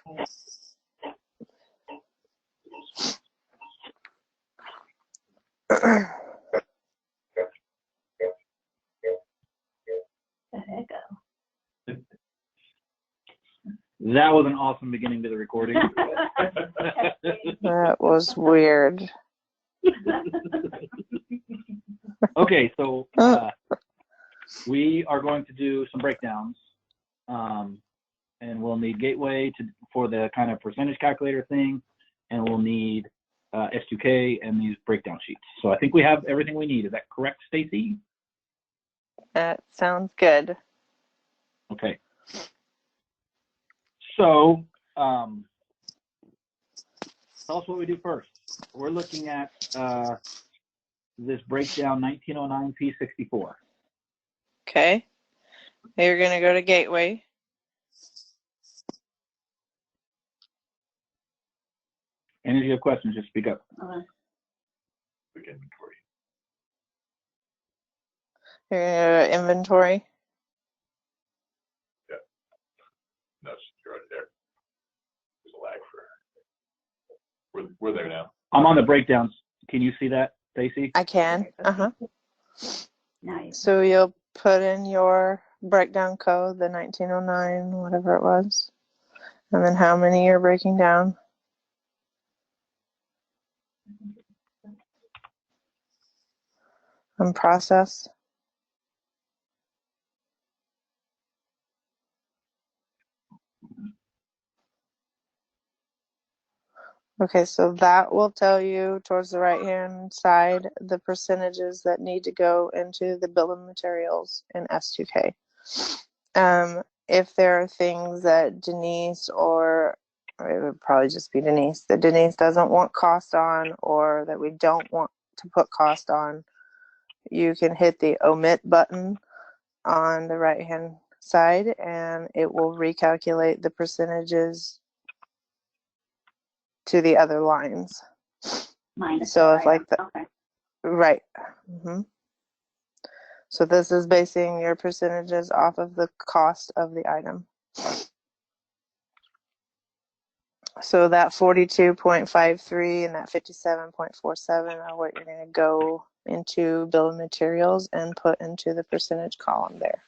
The heck up. That was an awesome beginning to the recording. That was weird. Okay, so we are going to do some breakdowns, and we'll need gateway for the kind of percentage calculator thing, and we'll need S2K and these breakdown sheets. So I think we have everything we need. Is that correct, Stacy? That sounds good. Okay. So tell us what we do first. We're looking at this breakdown 1909 P64. Okay. You're going to go to Gateway. And if you have questions, just speak up. Okay. Inventory. You're going to go to Inventory. Yeah. No, you're right there. There's a lag for. We're there now. I'm on the breakdowns. Can you see that, Stacy? I can. Nice. So you'll put in your breakdown code, the 1909, whatever it was, and then how many you're breaking down. And process. Okay, so that will tell you towards the right-hand side the percentages that need to go into the bill of materials in S2K. If there are things that Denise, or it would probably just be Denise, that Denise doesn't want cost on, or that we don't want to put cost on, you can hit the omit button on the right-hand side, and it will recalculate the percentages to the other lines. Minus So if like the, okay. right. So this is basing your percentages off of the cost of the item. So that 42.53 and that 57.47 are what you're going to go into bill of materials and put into the percentage column there.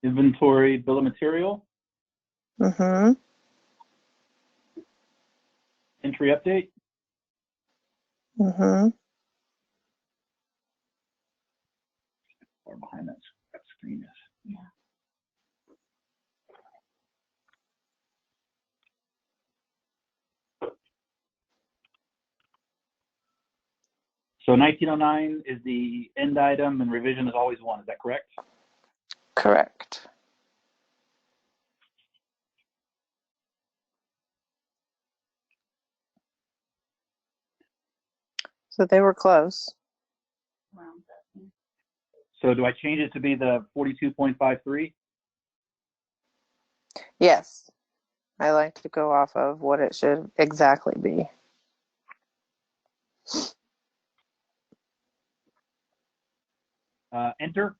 Inventory, bill of material, entry update. Or behind that screen is. Yeah. So 1909 is the end item and revision is always 1. Is that correct? Correct. So they were close. So do I change it to be the 42.53? Yes. I like to go off of what it should exactly be. Enter.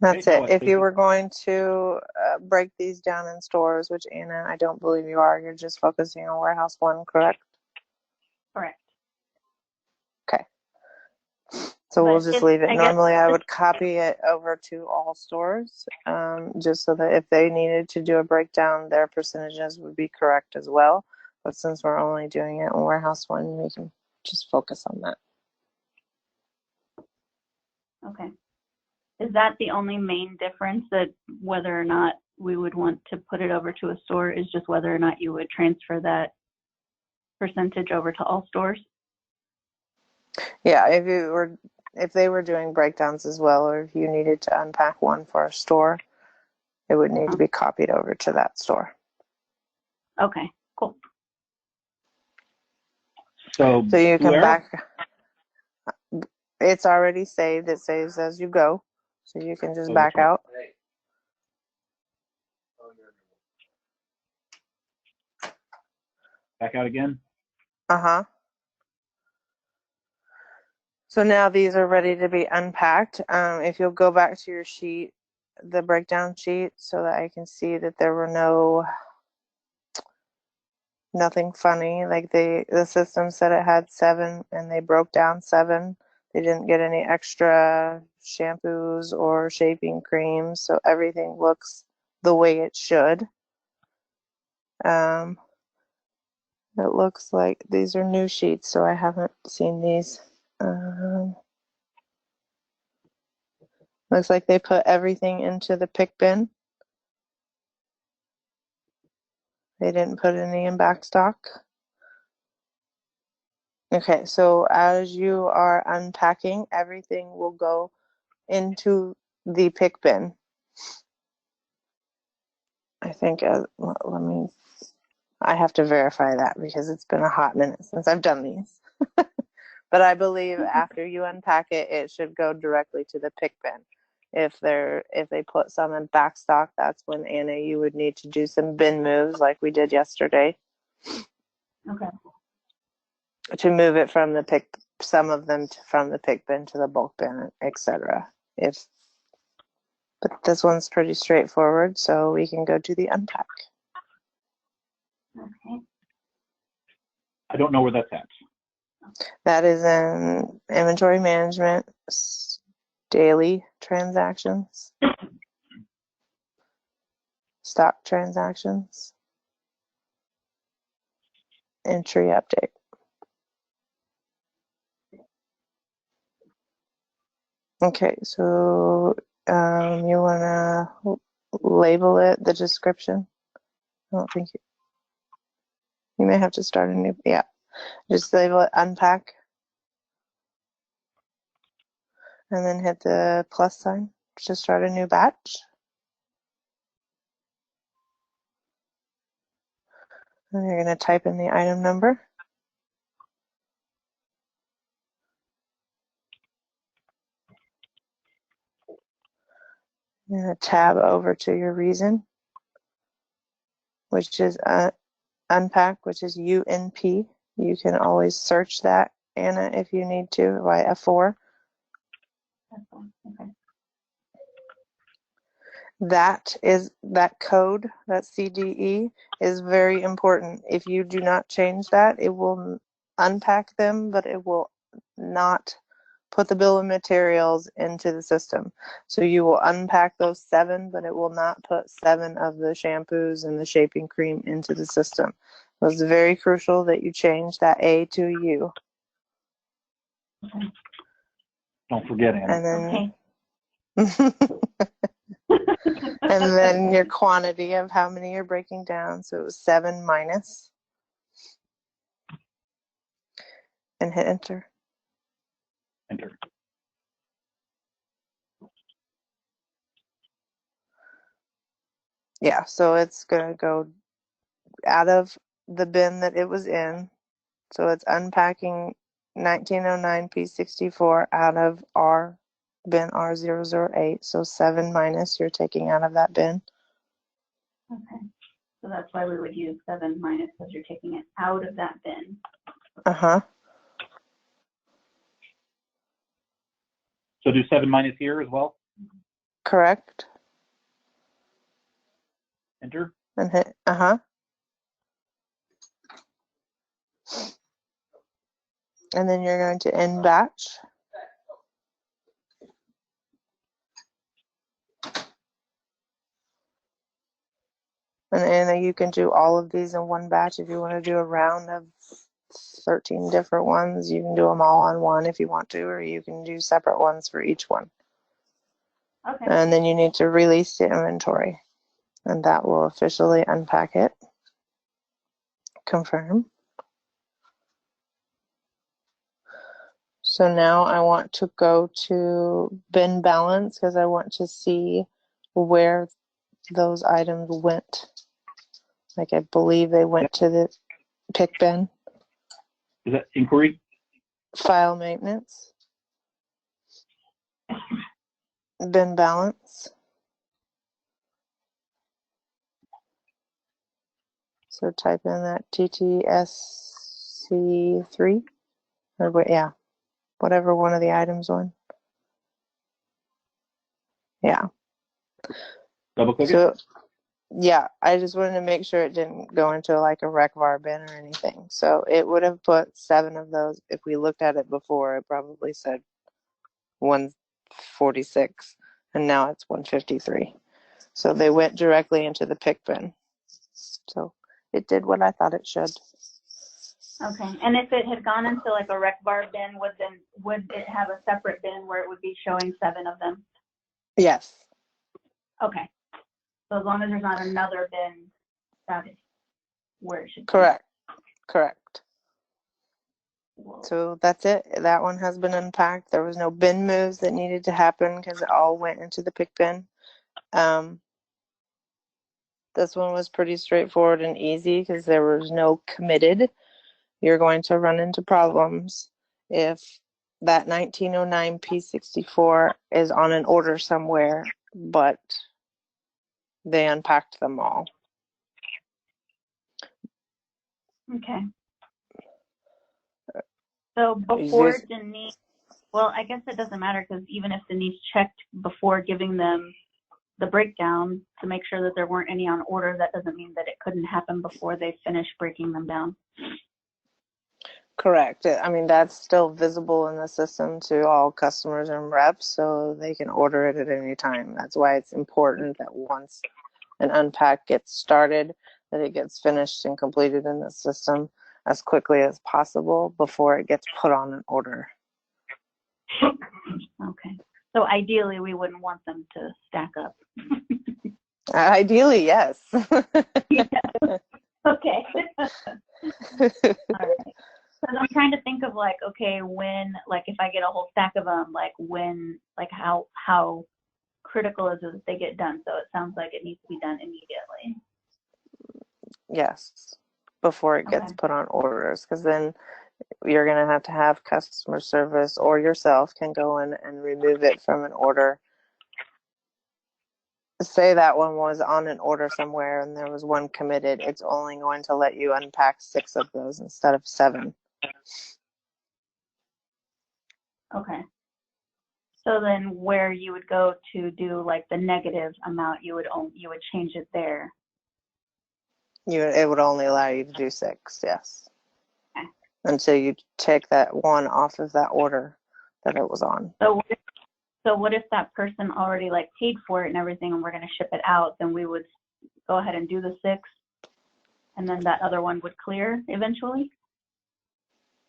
That's it. If you were going to break these down in stores, which Anna, I don't believe you are, you're just focusing on warehouse 1, correct? Correct. Okay. So we'll just leave it. Normally I would copy it over to all stores, just so that if they needed to do a breakdown, their percentages would be correct as well. But since we're only doing it in warehouse 1, we can just focus on that. Okay. Is that the only main difference, that whether or not we would want to put it over to a store is just whether or not you would transfer that percentage over to all stores? Yeah, if they were doing breakdowns as well, or if you needed to unpack one for a store, it would need to be copied over to that store. Okay, cool. So you can where? back. It's already saved. It saves as you go. So you can just Oh, back that's right. out. Back out again. Uh-huh. So now these are ready to be unpacked. If you'll go back to your sheet, the breakdown sheet, so that I can see that there were nothing funny. Like the system said it had 7 and they broke down 7. They didn't get any extra shampoos or shaping creams, so everything looks the way it should. It looks like these are new sheets, so I haven't seen these. Looks like they put everything into the pick bin. They didn't put any in back stock. Okay, so as you are unpacking, everything will go into the pick bin. I think, I have to verify that because it's been a hot minute since I've done these. But I believe after you unpack it, it should go directly to the pick bin. If they put some in back stock, that's when, Anna, you would need to do some bin moves like we did yesterday. Okay. To move it from some of them from the pick bin to the bulk bin, etc. But this one's pretty straightforward, so we can go to the unpack. Okay. I don't know where that's at. That is in inventory management, daily transactions, stock transactions, entry update. Okay, so you want to label it the description? I don't think you may have to start a new, yeah. Just label it unpack. And then hit the plus sign to start a new batch. And you're going to type in the item number. You're going to tab over to your reason, which is unpack, which is UNP. You can always search that, Anna, if you need to, by F4. Okay. That code, that CDE, is very important. If you do not change that, it will unpack them, but it will not put the bill of materials into the system. So you will unpack those 7, but it will not put 7 of the shampoos and the shaping cream into the system. So it's very crucial that you change that A to U. Okay. Don't forget, Anna. And then, Okay. and then your quantity of how many you're breaking down. So it was 7 minus. And hit enter. Enter. Yeah, so it's going to go out of the bin that it was in. So it's unpacking 1909 P64 out of bin R008. So 7 minus you're taking out of that bin. Okay. So that's why we would use 7 minus, because you're taking it out of that bin. Uh-huh. So do 7 minus here as well? Correct. Enter. And hit, uh-huh. And then you're going to end batch. And Anna, you can do all of these in one batch. If you want to do a round of 13 different ones, you can do them all on one if you want to, or you can do separate ones for each one. Okay. And then you need to release the inventory, and that will officially unpack it. Confirm. So now I want to go to bin balance because I want to see where those items went. Like I believe they went to the pick bin. Is that inquiry? File maintenance. Bin balance. So type in that TTSC3, or yeah, whatever one of the items on. Yeah. Double click it. So yeah, I just wanted to make sure it didn't go into like a rec var bin or anything. So it would have put 7 of those. If we looked at it before, it probably said 146, and now it's 153. So they went directly into the pick bin. So it did what I thought it should. Okay, and if it had gone into like a rec bar bin, would it have a separate bin where it would be showing 7 of them? Yes. Okay, so as long as there's not another bin, that is where it should be. Correct. So that's it. That one has been unpacked. There was no bin moves that needed to happen because it all went into the pick bin. This one was pretty straightforward and easy because there was no committed. You're going to run into problems if that 1909 P64 is on an order somewhere, but they unpacked them all. Okay. So before Denise, well, I guess it doesn't matter because even if Denise checked before giving them the breakdown to make sure that there weren't any on order, that doesn't mean that it couldn't happen before they finish breaking them down. Correct. I mean, that's still visible in the system to all customers and reps, so they can order it at any time. That's why it's important that once an unpack gets started, that it gets finished and completed in the system as quickly as possible before it gets put on an order. Okay. So ideally, we wouldn't want them to stack up. Ideally, yes. Yeah. Okay. All right. Because I'm trying to think of like, okay, when, like if I get a whole stack of them, like when, like how critical is it that they get done? So it sounds like it needs to be done immediately. Yes, before it gets put on orders, because then you're going to have customer service or yourself can go in and remove it from an order. Say that one was on an order somewhere and there was one committed, it's only going to let you unpack 6 of those instead of 7. Okay. So then where you would go to do like the negative amount, you would change it there. It would only allow you to do 6, yes. Okay. Until you take that one off of that order that it was on. So what if that person already like paid for it and everything and we're going to ship it out, then we would go ahead and do the 6 and then that other one would clear eventually?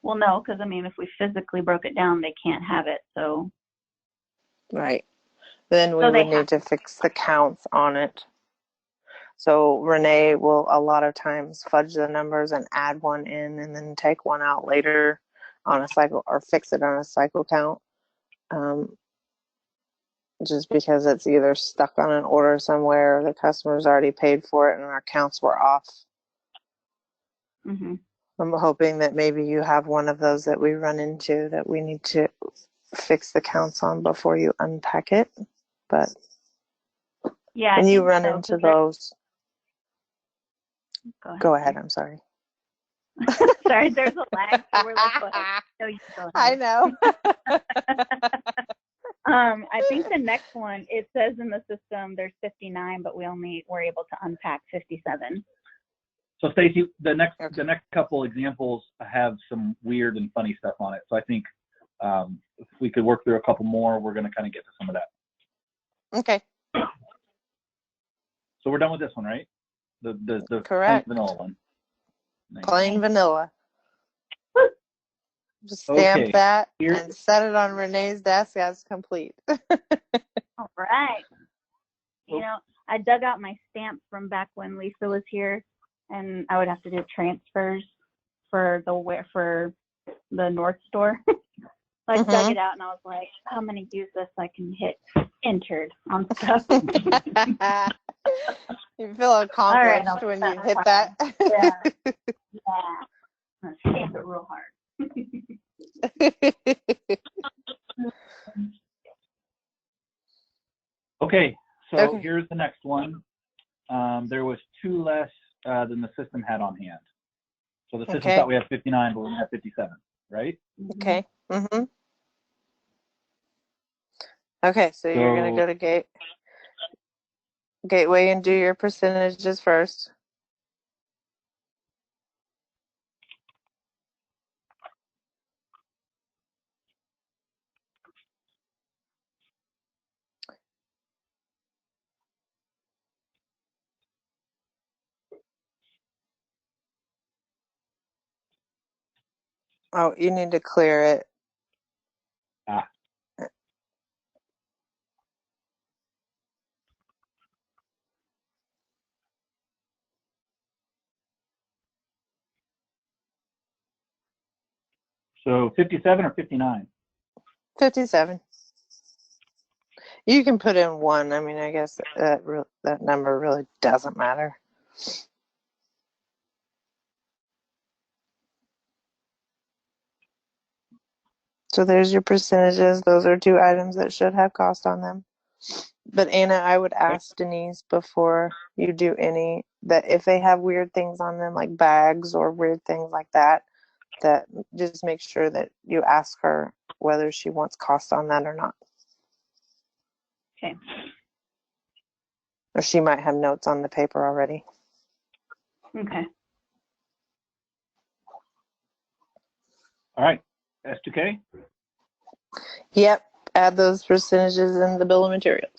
Well, no, because I mean, if we physically broke it down, they can't have it, so. Right. Then we would need to fix the counts on it. So Renee will a lot of times fudge the numbers and add one in and then take one out later on a cycle or fix it on a cycle count. Just because it's either stuck on an order somewhere or the customer's already paid for it and our counts were off. Mm-hmm. I'm hoping that maybe you have one of those that we run into that we need to fix the counts on before you unpack it. But yeah, when you run into those, go ahead. I'm sorry. Sorry, there's a lag. So we're like, go ahead. No, you go ahead. I know. I think the next one, it says in the system there's 59, but we're able to unpack 57. So Stacy, the next couple examples have some weird and funny stuff on it. So I think if we could work through a couple more, we're going to kind of get to some of that. Okay. So we're done with this one, right? The correct plain vanilla one. Nice. Plain vanilla. Just stamp that and set it on Renee's desk as complete. All right. You know, I dug out my stamps from back when Lisa was here, and I would have to do transfers for the North Store. So I dug it out, and I was like, I'm going to use this so I can hit entered on stuff. You feel accomplished when you hit that. Yeah. I'm going to stamp it real hard. Okay, so Okay. here's the next one. There was 2 less than the system had on hand. So the system Okay. thought we had 59, but we have 57, right? Okay. Okay, so you're gonna go to gateway and do your percentages first. Oh, you need to clear it. Ah. So 57 or 59? 57. You can put in 1. I mean, I guess that number really doesn't matter. So there's your percentages. Those are 2 items that should have cost on them. But Anna, I would ask Denise before you do any, that if they have weird things on them, like bags or weird things like that, that just make sure that you ask her whether she wants cost on that or not. Okay. Or she might have notes on the paper already. Okay. All right, S2K? Yep, add those percentages in the bill of materials.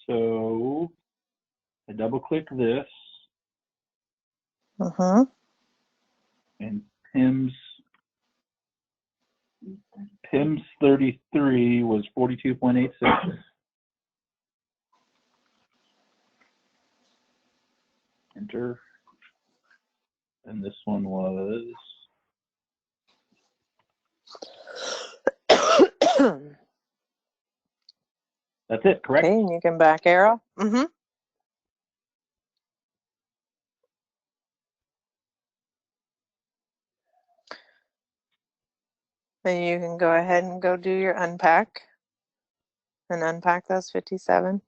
So I double click this, and PIMS 33 was 42.86. Enter. And this one was that's it, correct? Okay, and you can back arrow. Then you can go ahead and go do your unpack and unpack those 57.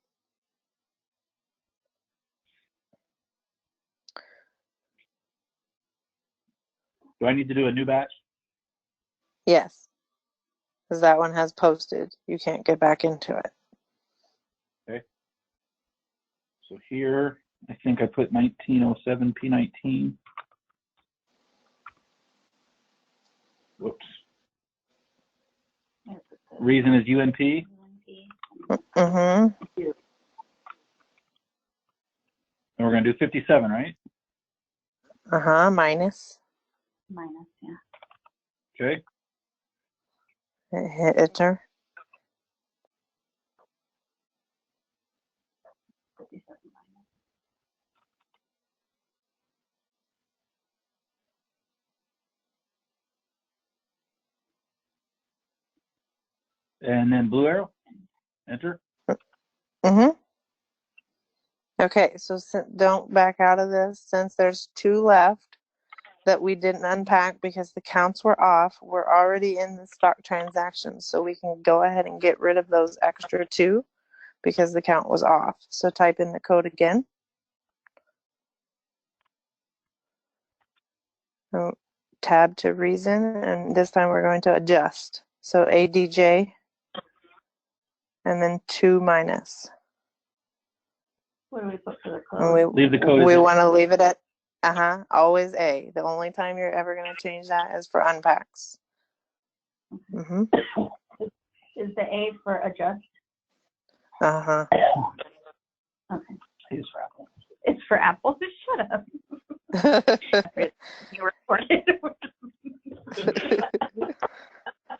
Do I need to do a new batch? Yes, because that one has posted. You can't get back into it. Okay. So here, I think I put 1907 P19. Whoops. Reason is UNP. And we're going to do 57, right? Minus. Minus, yeah. Okay. Hit enter. 57 minus. And then blue arrow. Enter. Okay, so don't back out of this. Since there's 2 left that we didn't unpack because the counts were off, we're already in the stock transactions. So we can go ahead and get rid of those extra 2 because the count was off. So type in the code again. Tab to reason, and this time we're going to adjust. So ADJ, and then 2 minus. What do we put for the And code? Leave the code. We want to leave it at always A. The only time you're ever going to change that is for unpacks. Is the A for adjust? Okay. It's for Apple. It's for Apple. Shut up. You recorded.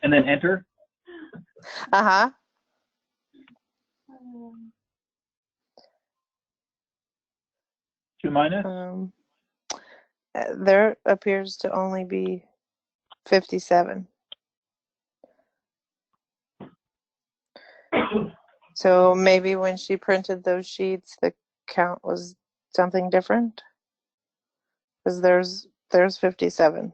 And then enter. 2 minus? There appears to only be 57. So maybe when she printed those sheets, the count was something different? Because there's 57.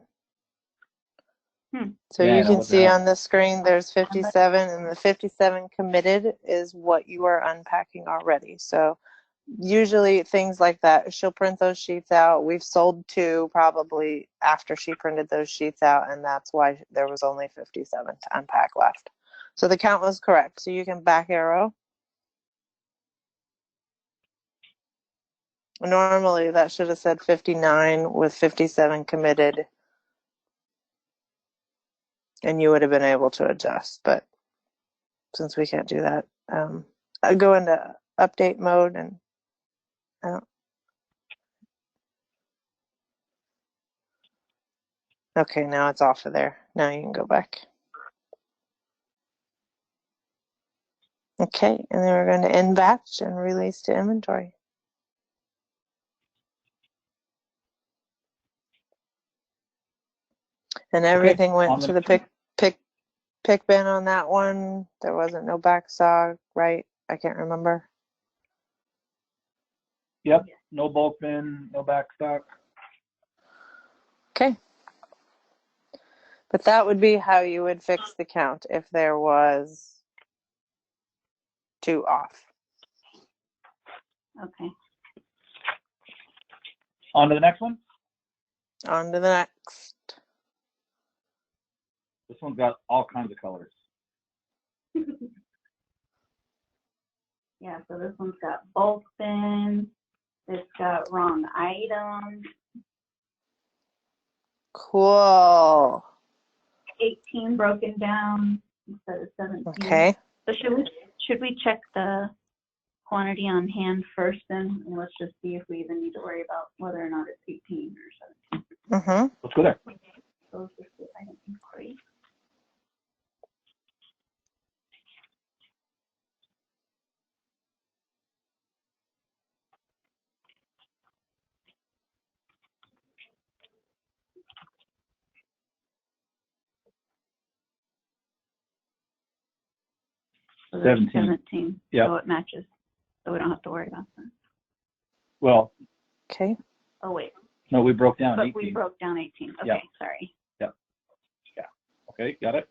So Yeah, I you know can what the see hell. on the screen there's 57, and the 57 committed is what you are unpacking already. So usually things like that, she'll print those sheets out. We've sold 2 probably after she printed those sheets out, and that's why there was only 57 to unpack left. So the count was correct. So you can back arrow. Normally that should have said 59 with 57 committed, and you would have been able to adjust. But since we can't do that, I go into update mode, and I don't. Okay, now it's off of there. Now you can go back. Okay, and then we're going to end batch and release to inventory. And everything went to the pick bin on that one. There wasn't no backstock, right? I can't remember. Yep, no bulk bin, no backstock. Okay. But that would be how you would fix the count if there was 2 off. Okay. On to the next one. On to the next. This one's got all kinds of colors. Yeah, so this one's got bulk bins. It's got wrong items. Cool. 18 broken down instead of 17. Okay. So should we check the quantity on hand first then? And let's just see if we even need to worry about whether or not it's 18 or 17. Mm-hmm. Let's go there. So let's just do item inquiry. So there's 17. Yep. So it matches. So we don't have to worry about that. Well, Okay. Oh, wait. no, we broke down But 18. we broke down 18. Okay, Yep. sorry. Yep. Yeah. Okay, got it.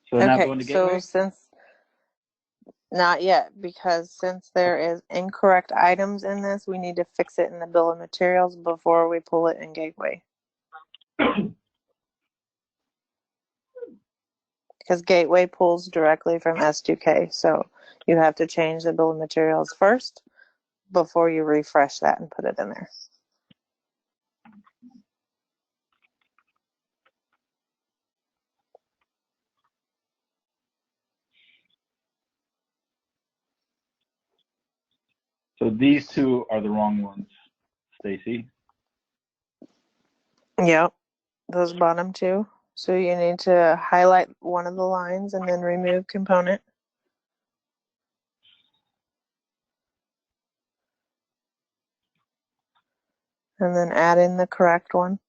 So now Okay, going to so gateway? since not yet, because since there is incorrect items in this, we need to fix it in the bill of materials before we pull it in gateway. Because gateway pulls directly from S2K, so you have to change the bill of materials first before you refresh that and put it in there. So these 2 are the wrong ones, Stacy. Yep, those bottom 2. So you need to highlight one of the lines and then remove component. And then add in the correct one.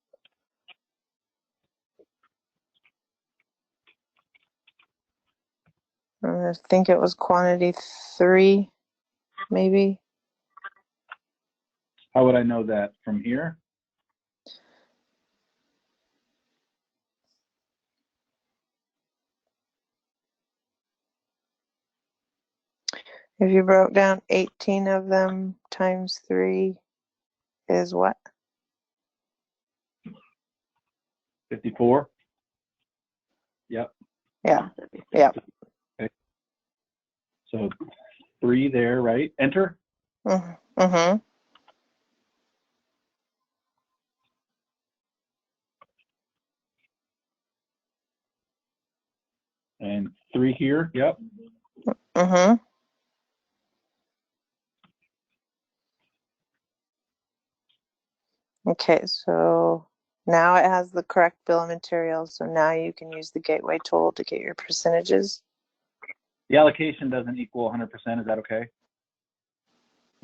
I think it was quantity 3, maybe. How would I know that from here? If you broke down 18 of them times 3 is what? 54. Yep. Yeah. Yep. Okay. So 3 there, right? Enter. Mm-hmm. And 3 here. Yep. Mm-hmm. Okay, so now it has the correct bill of materials, so now you can use the gateway tool to get your percentages. The allocation doesn't equal 100%. Is that okay?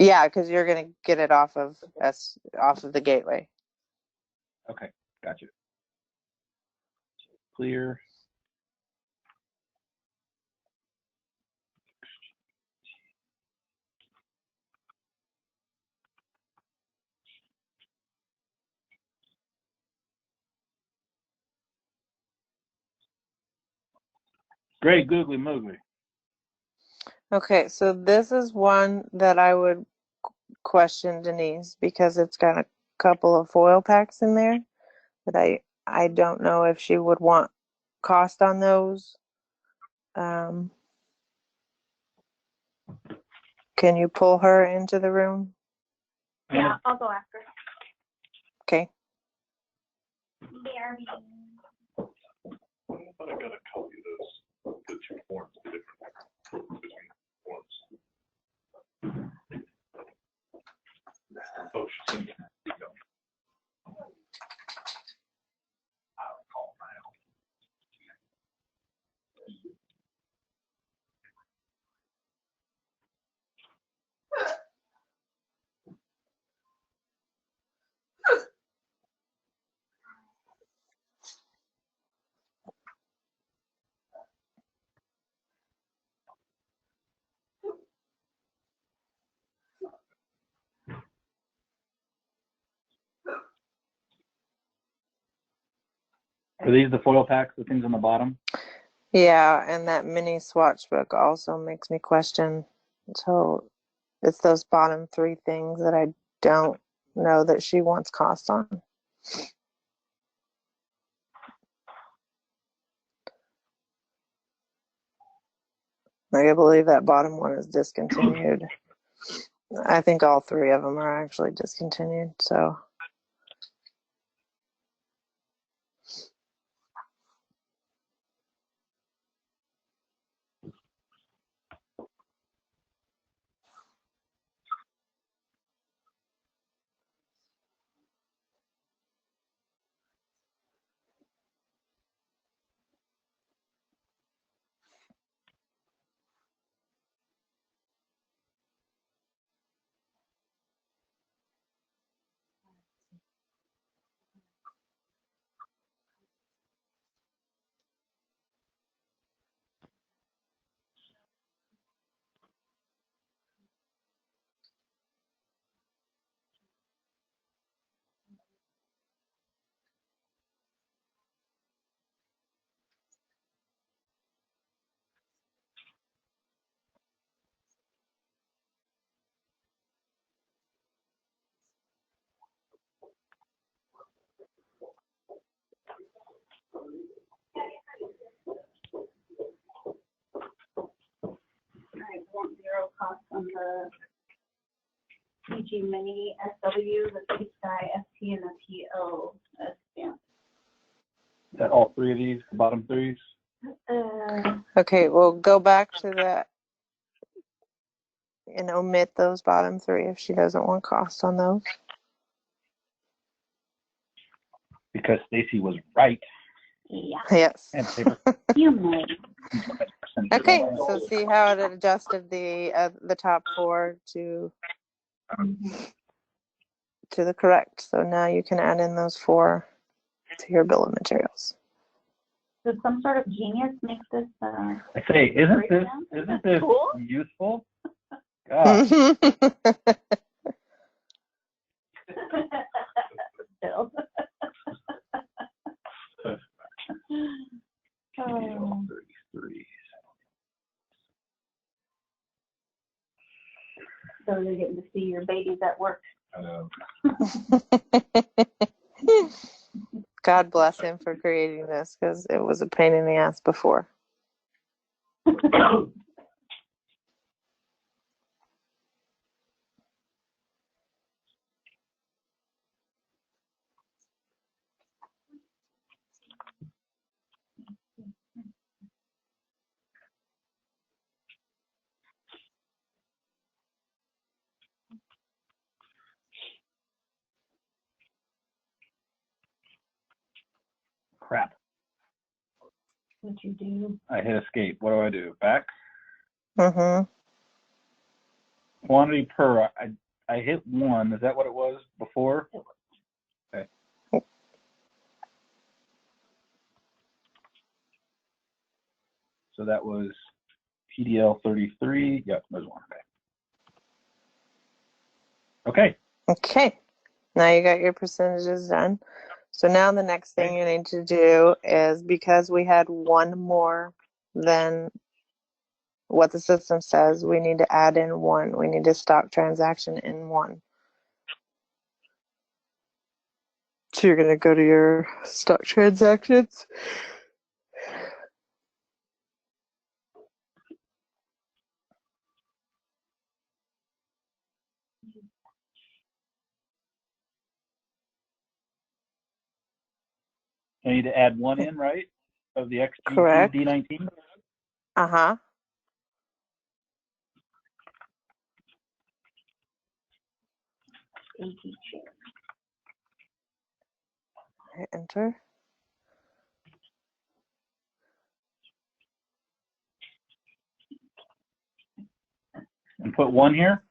Yeah, because you're gonna get it off of the gateway. Okay, gotcha. Clear. Great googly moogly. Okay, so this is one that I would question Denise because it's got a couple of foil packs in there that I don't know if she would want cost on those. Can you pull her into the room? Yeah, I'll go after. Okay. BRB. But I gotta copy those, the two forms, the difference between forms. Oh, she's in there. There you go. I'll call now. Are these the foil packs, the things on the bottom? Yeah, and that mini swatch book also makes me question. So it's those bottom three things that I don't know that she wants cost on. I believe that bottom one is discontinued. I think all three of them are actually discontinued, so. I want zero cost on the PG Mini SW, the P Sky ST, and the PO stamp. Is that all three of these, the bottom threes? Okay, we'll go back to that and omit those bottom three if she doesn't want cost on those. Because Stacy was right. Yeah. Yes. And paper. You may. Okay, so see how it adjusted the top four to the correct. So now you can add in those four to your bill of materials. Did some sort of genius make this? I say, isn't this cool? useful? God. Still. Oh. 33. So you're getting to see your babies at work. I know. God bless him for creating this because it was a pain in the ass before. Crap. What you do? I hit escape. What do I do? Back? Mm-hmm. Quantity per, I hit 1. Is that what it was before? Okay. So that was PDL 33. Yep, there's 1. Okay. Okay. Now you got your percentages done. So now the next thing you need to do is, because we had one more than what the system says, we need to add in 1. We need a stock transaction in 1. So you're going to go to your stock transactions. I need to add 1 in, right? Of the Correct. XGT-D19? Uh-huh. Hit enter. And put 1 here?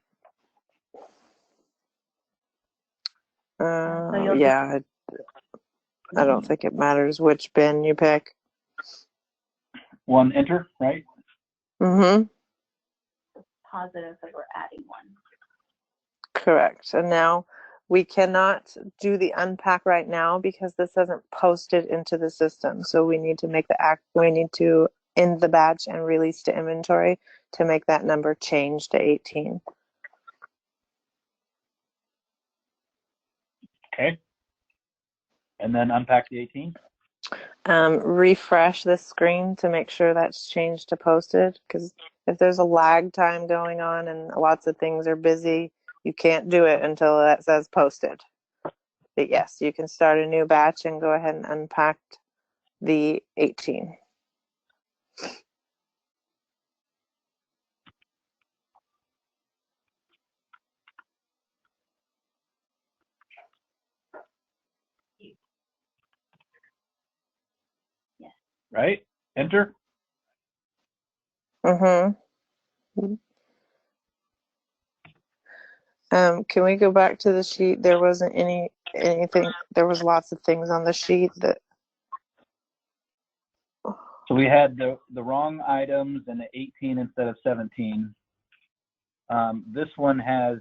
Yeah, I don't think it matters which bin you pick. 1 enter, right? Mm-hmm. Positive that we're adding 1. Correct. And now we cannot do the unpack right now because this isn't posted into the system. So we need to make we need to end the batch and release to inventory to make that number change to 18. Okay. And then unpack the 18? Refresh the screen to make sure that's changed to posted, because if there's a lag time going on and lots of things are busy, you can't do it until that says posted. But yes, you can start a new batch and go ahead and unpack the 18. Right? Enter? Mm-hmm. Can we go back to the sheet? There wasn't anything. There was lots of things on the sheet that. So we had the wrong items and the 18 instead of 17. This one has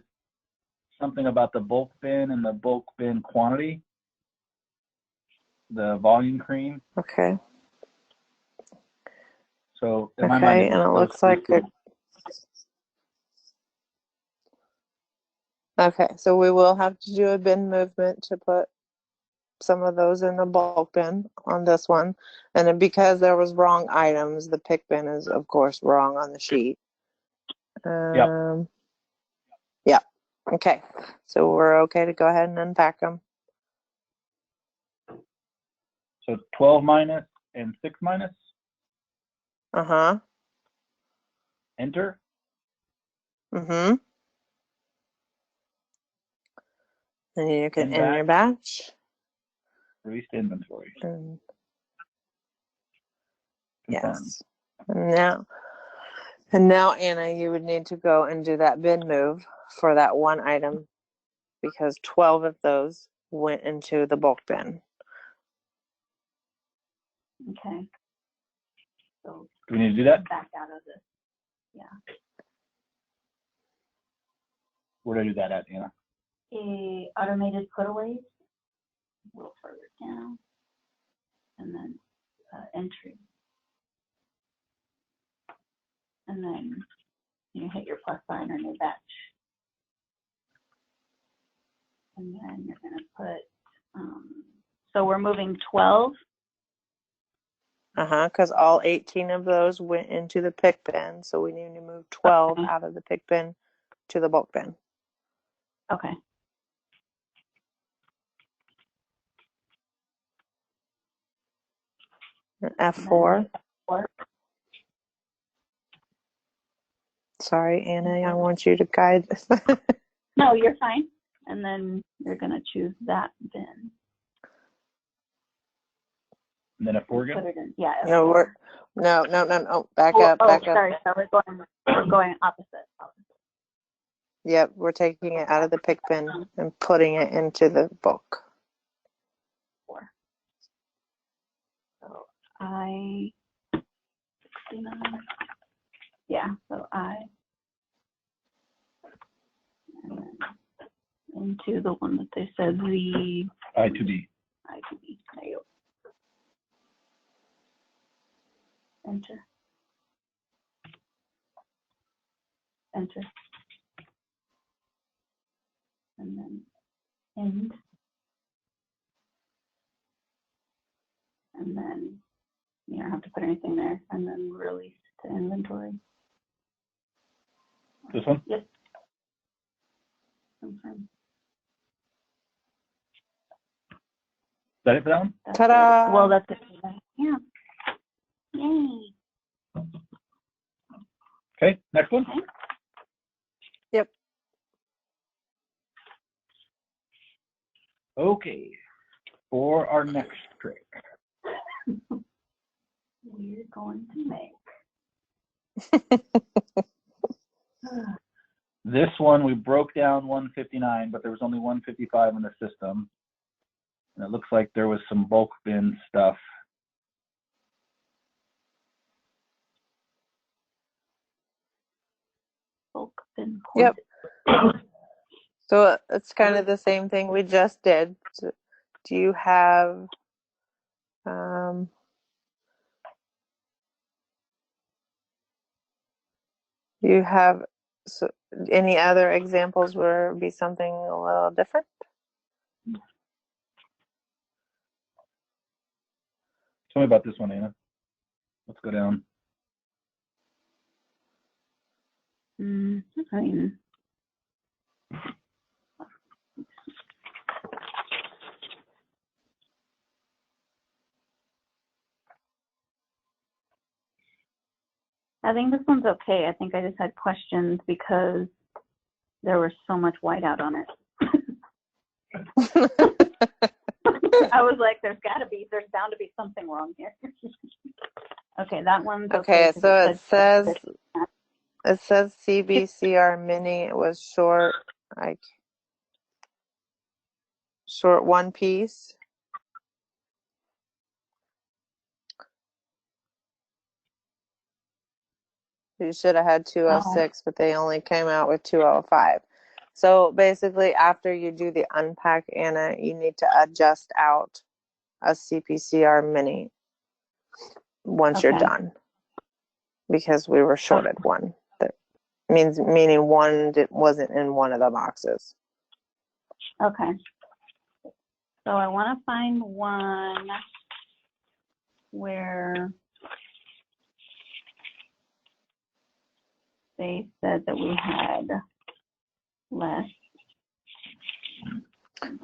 something about the bulk bin and the bulk bin quantity, the volume cream. Okay. So in my mind, Okay, and it looks like okay, so we will have to do a bin movement to put some of those in the bulk bin on this one. And then because there was wrong items, the pick bin is of course wrong on the sheet. Yep. Yeah. Okay. So we're okay to go ahead and unpack them. So 12 minus and 6 minus. Uh-huh. Enter. Mm-hmm. And you can end your batch. Release to inventory. And Confirm. yes. And now, Anna, you would need to go and do that bin move for that one item, because 12 of those went into the bulk bin. Okay. So Do we need to do that? back out of this. Yeah. Where do I do that at, Anna? Automated putaways. A little further down. And then entry. And then you hit your plus sign or new batch. And then you're going to put, so we're moving 12. Because all 18 of those went into the pick bin. So we need to move 12 out of the pick bin to the bulk bin. Okay. F4. Sorry, Anna, I want you to guide this. No, you're fine. And then you're going to choose that bin. And then F4 again? Put it in. Yeah. No, no. Back up. Sorry. So we're going opposite. Yep, we're taking it out of the pick bin and putting it into the book. 4. So I 69. Yeah, so I and then into the one that they said the I2B. I2B. There you go. Enter. Enter. And then end. And then you don't have to put anything there. And then release to inventory. This one? Yes. Confirm. Is that it for that one? That's Ta-da! it. Well, that's it. Yeah. Yay. Okay, next one. Okay. Yep. Okay, for our next trick. We're going to make. This one, we broke down 159, but there was only 155 in the system. And it looks like there was some bulk bin stuff. Bulk bin Yep. quantity. So it's kind of the same thing we just did. So do you have so any other examples where it would be something a little different? Tell me about this one, Anna. Let's go down. I mean, I think this one's okay. I think I just had questions because there was so much whiteout on it. I was like, there's bound to be something wrong here. Okay, that one's okay. Okay, so it says CBCR mini. It was short, like short one piece. You should have had 206, but they only came out with 205. So basically, after you do the unpack, Anna, you need to adjust out a CPCR mini once you're done, because we were shorted one. That meaning one that wasn't in one of the boxes. Okay. So I want to find one where they said that we had less.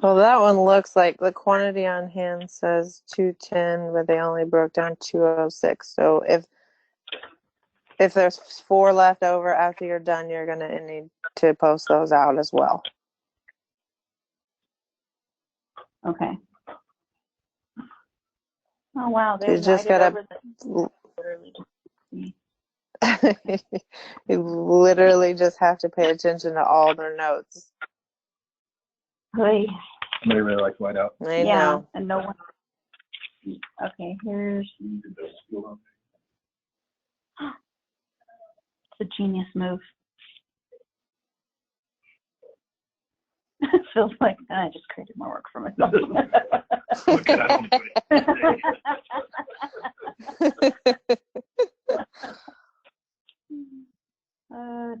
Well, that one looks like the quantity on hand says 210, but they only broke down 206. So if there's 4 left over after you're done, you're going to need to post those out as well. Okay. Oh, wow. They You just got to... You literally just have to pay attention to all their notes. Hey. Somebody really likes whiteout. I know. And no one. Okay, here's. It's a genius move. It feels like I just created more work for myself.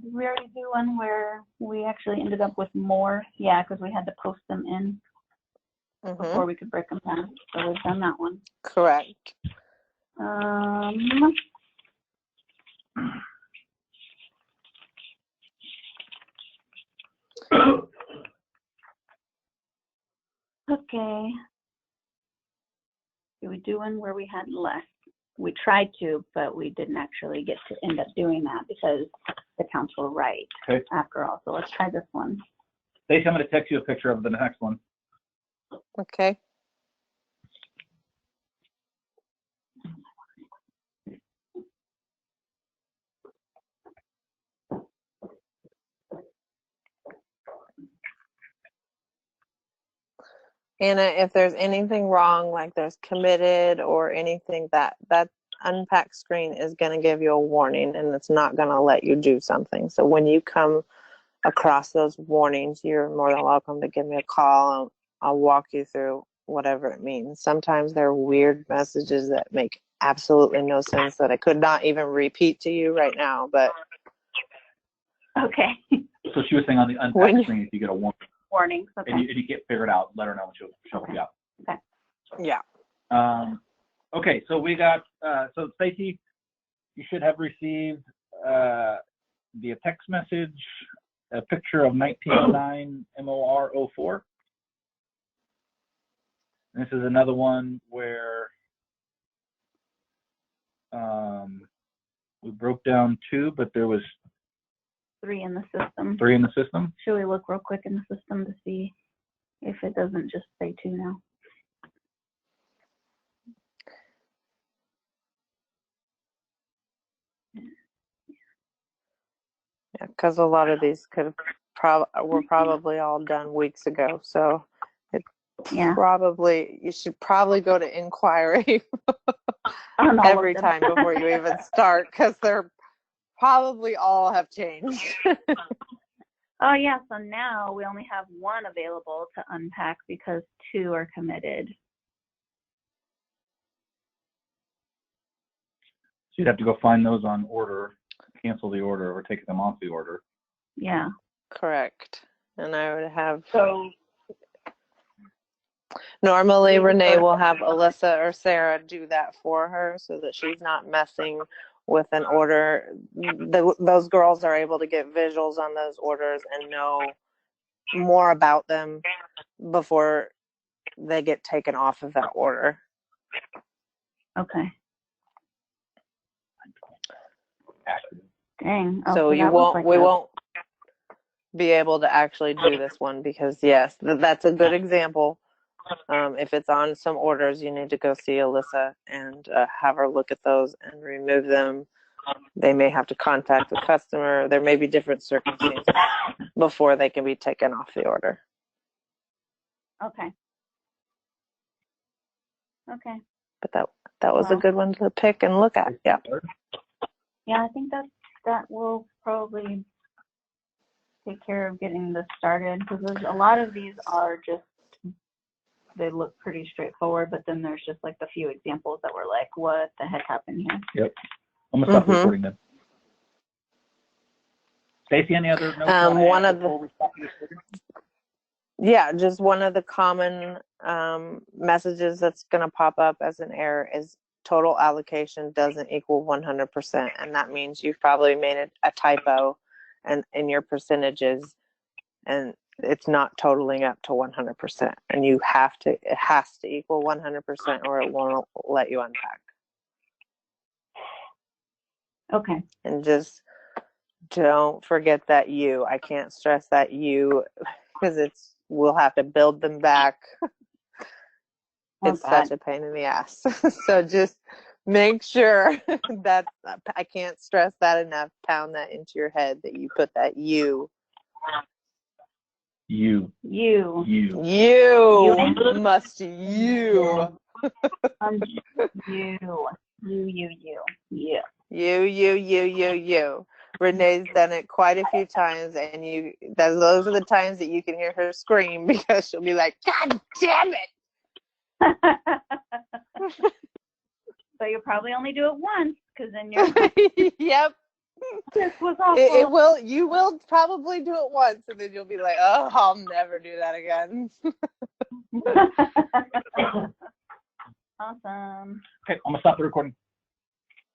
Did we already do one where we actually ended up with more? Yeah, because we had to post them in before we could break them down. So we've done that one. Correct. Okay. Did we do one where we had less? We tried to, but we didn't actually get to end up doing that because the counts were right after all. So let's try this one. Stacey, I'm going to text you a picture of the next one. Okay. Anna, if there's anything wrong, like there's committed or anything, that unpack screen is going to give you a warning, and it's not going to let you do something. So when you come across those warnings, you're more than welcome to give me a call, and I'll walk you through whatever it means. Sometimes they're weird messages that make absolutely no sense that I could not even repeat to you right now, but Okay. So she was saying on the unpack screen, if you get a warning, Warnings. Okay. and you get figured out, let her know, and she'll help you out. Okay. yeah. Okay, so we got, so Stacy, you should have received via text message a picture of 1909 MOR04. And this is another one where we broke down 2, but there was 3 in the system. 3 in the system. Should we look real quick in the system to see if it doesn't just say 2 now? Yeah, because a lot of these were probably all done weeks ago. So Yeah. you should probably go to inquiry On all every of them. time before you even start, because they're probably all have changed. Oh yeah, so now we only have 1 available to unpack because 2 are committed. So you'd have to go find those on order, cancel the order, or take them off the order. Yeah. Correct. And I would have, So normally Renee will have Alyssa or Sarah do that for her so that she's not messing with an order. Those girls are able to get visuals on those orders and know more about them before they get taken off of that order. okay. Dang. Oh, So that looks like we that. won't be able to actually do this one because yes, that's a good example. If it's on some orders, you need to go see Alyssa and have her look at those and remove them. They may have to contact the customer. There may be different circumstances before they can be taken off the order. Okay. Okay. But that was a Wow. good one to pick and look at. Yeah. Yeah, I think that will probably take care of getting this started, because a lot of these are just, they look pretty straightforward, but then there's just like the few examples that were like, what the heck happened here? Yep. I'm gonna stop recording then. Stacy, any other notes? Just one of the common messages that's going to pop up as an error is total allocation doesn't equal 100%, and that means you've probably made a typo and in your percentages, and it's not totaling up to 100%, and it has to equal 100% or it won't let you unpack. Okay. And just don't forget that I can't stress that because we'll have to build them back. It's such a pain in the ass. So just make sure that I can't stress that enough. Pound that into your head that you put that You must you. You. Renee's done it quite a few times, and those are the times that you can hear her scream because she'll be like, God damn it. So you'll probably only do it once, because then you're like, yep. This was awful. You will probably do it once, and then you'll be like, oh, I'll never do that again. Awesome. Okay, I'm gonna stop the recording.